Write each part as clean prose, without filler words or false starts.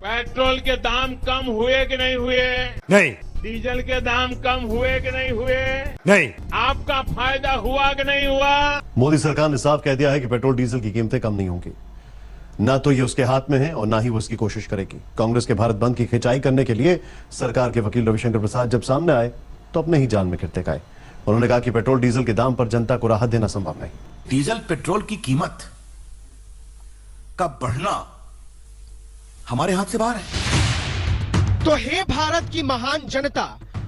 Petrol के दाम कम हुए कि नहीं हुए? नहीं। डीजल के दाम कम हुए कि नहीं हुए? नहीं। आपका फायदा हुआ कि नहीं हुआ? मोदी सरकार ने साफ कह दिया है कि पेट्रोल डीजल की कीमतें कम नहीं होंगी। ना तो ये उसके हाथ में है और ना ही वो इसकी कोशिश करेगी। कांग्रेस के भारत बंद की खिंचाई करने के लिए सरकार के वकील रविशंकर प्रसाद जब सामने आए तो अपने ही जान में खिरते खाए। उन्होंने कहा कि पेट्रोल डीजल के दाम पर जनता को राहत देना संभव नहीं। डीजल पेट्रोल की कीमत का बढ़ना हमारे हाथ से बाहर है। तो हे भारत की महान जनता,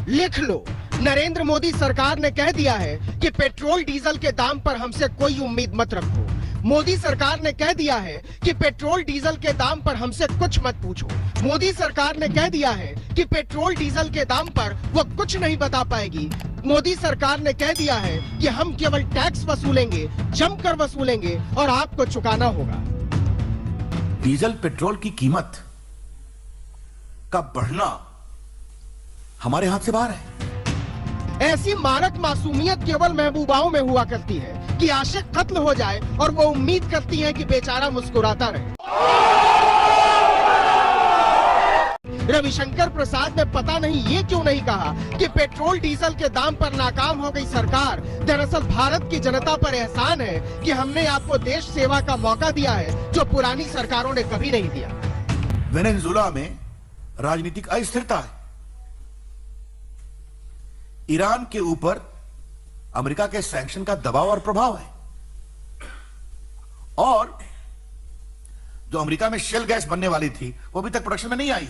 लिख लो, नरेंद्र मोदी सरकार ने कह दिया है कि पेट्रोल डीजल के दाम पर हमसे कोई उम्मीद मत रखो। मोदी सरकार ने कह दिया है कि पेट्रोल डीजल के दाम पर हमसे कुछ मत पूछो। मोदी सरकार ने कह दिया है कि पेट्रोल डीजल के दाम पर वो कुछ नहीं बता पाएगी। मोदी सरकार ने कह दिया है कि हम केवल टैक्स वसूलेंगे, जमकर वसूलेंगे और आपको चुकाना होगा। डीजल पेट्रोल की कीमत का बढ़ना हमारे हाथ से बाहर है। ऐसी मारक मासूमियत केवल महबूबाओं में हुआ करती है कि आशिक कत्ल हो जाए और वो उम्मीद करती है कि बेचारा मुस्कुराता रहे। रविशंकर प्रसाद ने पता नहीं ये क्यों नहीं कहा कि पेट्रोल डीजल के दाम पर नाकाम हो गई सरकार। दरअसल भारत की जनता पर एहसान है कि हमने आपको देश सेवा का मौका दिया है जो पुरानी सरकारों ने कभी नहीं दिया। वेनेजुएला में राजनीतिक अस्थिरता है। ईरान के ऊपर अमेरिका के सैंक्शन का दबाव और प्रभाव है। और जो अमेरिका में शेल गैस बनने वाली थी वो अभी तक प्रोडक्शन में नहीं आई।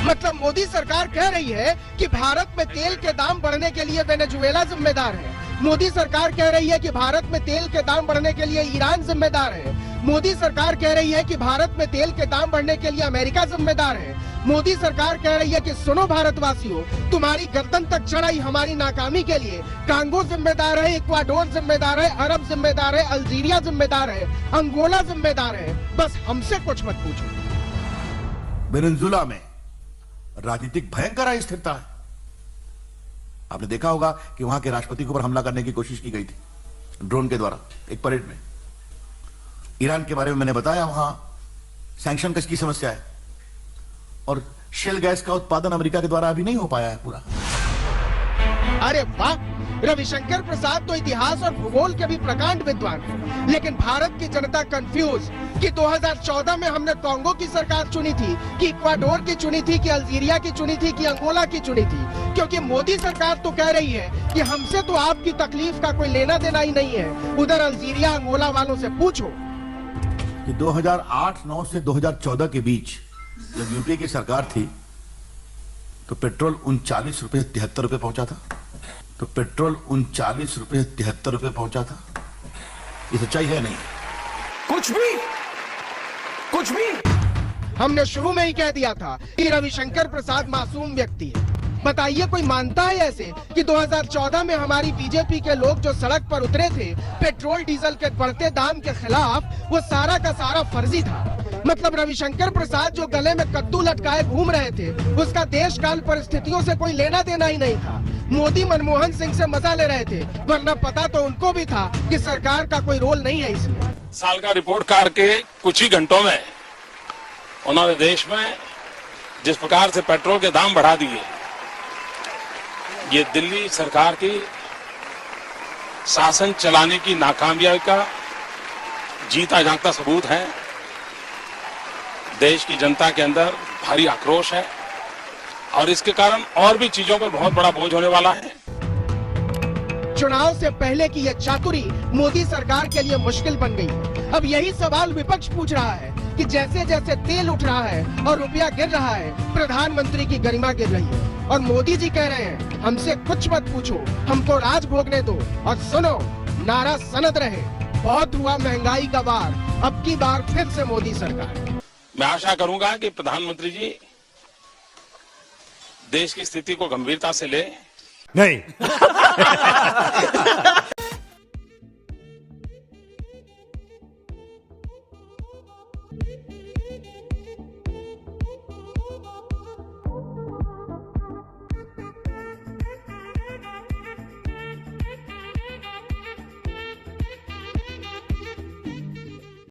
मतलब मोदी सरकार कह रही है कि भारत में तेल के दाम बढ़ने के लिए वेनेजुएला जिम्मेदार है। मोदी सरकार कह रही है कि भारत में तेल के दाम बढ़ने के लिए ईरान जिम्मेदार है। मोदी सरकार कह रही है कि भारत में तेल के दाम बढ़ने के लिए अमेरिका जिम्मेदार है। मोदी सरकार कह रही है कि सुनो भारतवासियों, तुम्हारी गर्दन तक चढ़ाई हमारी नाकामी के लिए कांगो जिम्मेदार है, इक्वाडोर जिम्मेदार है, अरब जिम्मेदार है, अल्जीरिया जिम्मेदार है, अंगोला जिम्मेदार है। बस हमसे कुछ मत पूछो। वेनेजुएला में राजनीतिक भयंकर अस्थिरता है। आपने देखा होगा कि वहां के राष्ट्रपति के ऊपर हमला करने की कोशिश की गई थी ड्रोन के द्वारा एक परेड में। ईरान के बारे में मैंने बताया, वहां सैंक्शन की समस्या है और शेल गैस का उत्पादन अमेरिका के द्वारा अभी नहीं हो पाया है पूरा। अरे वाह, रविशंकर प्रसाद तो इतिहास और भूगोल के भी प्रकांड विद्वान हैं। लेकिन भारत की जनता कंफ्यूज कि 2014 में हमने कांगो की सरकार चुनी थी कि इक्वाडोर की चुनी थी कि अल्जीरिया की चुनी थी कि अंगोला की चुनी थी। क्योंकि मोदी सरकार तो कह रही है कि हमसे तो आपकी तकलीफ का कोई लेना देना ही नहीं है। उधर अल्जीरिया अंगोला वालों से पूछो कि 2008-9 से 2014 के बीच जब यूपीए की सरकार थी तो पेट्रोल 39 रुपए 73 रुपए पहुंचा था। तो पेट्रोल 39 रुपए 73 रुपए पहुंचा था। ये सच्चाई है नहीं? कुछ भी हमने शुरू में ही कह दिया था कि रविशंकर प्रसाद मासूम व्यक्ति है। बताइए कोई मानता है ऐसे कि 2014 में हमारी बीजेपी के लोग जो सड़क पर उतरे थे पेट्रोल डीजल के बढ़ते दाम के खिलाफ, वो सारा का सारा फर्जी था। मतलब रविशंकर प्रसाद जो गले में कद्दू लटकाए घूम रहे थे उसका देश काल परिस्थितियों से कोई लेना देना ही नहीं था। मोदी मनमोहन सिंह से मजा ले रहे थे, वरना पता तो उनको भी था कि सरकार का कोई रोल नहीं है इसमें। साल का रिपोर्ट कार्ड के कुछ ही घंटों में उन्होंने देश में जिस प्रकार से पेट्रोल के दाम बढ़ा दिए, ये दिल्ली सरकार की शासन चलाने की नाकामयाबी का जीता जागता सबूत है। देश की जनता के अंदर भारी आक्रोश है और इसके कारण और भी चीजों पर बहुत बड़ा बोझ होने वाला है। चुनाव से पहले की यह चातुरी मोदी सरकार के लिए मुश्किल बन गई है। अब यही सवाल विपक्ष पूछ रहा है कि जैसे जैसे तेल उठ रहा है और रुपया गिर रहा है, प्रधानमंत्री की गरिमा गिर रही है। और मोदी जी कह रहे हैं हमसे कुछ मत पूछो, हमको राज भोगने दो। और सुनो, नारा सनद रहे, बहुत हुआ महंगाई का वार, अब की बार फिर से मोदी सरकार। मैं आशा करूंगा कि प्रधानमंत्री जी देश की स्थिति को गंभीरता से ले। नहीं।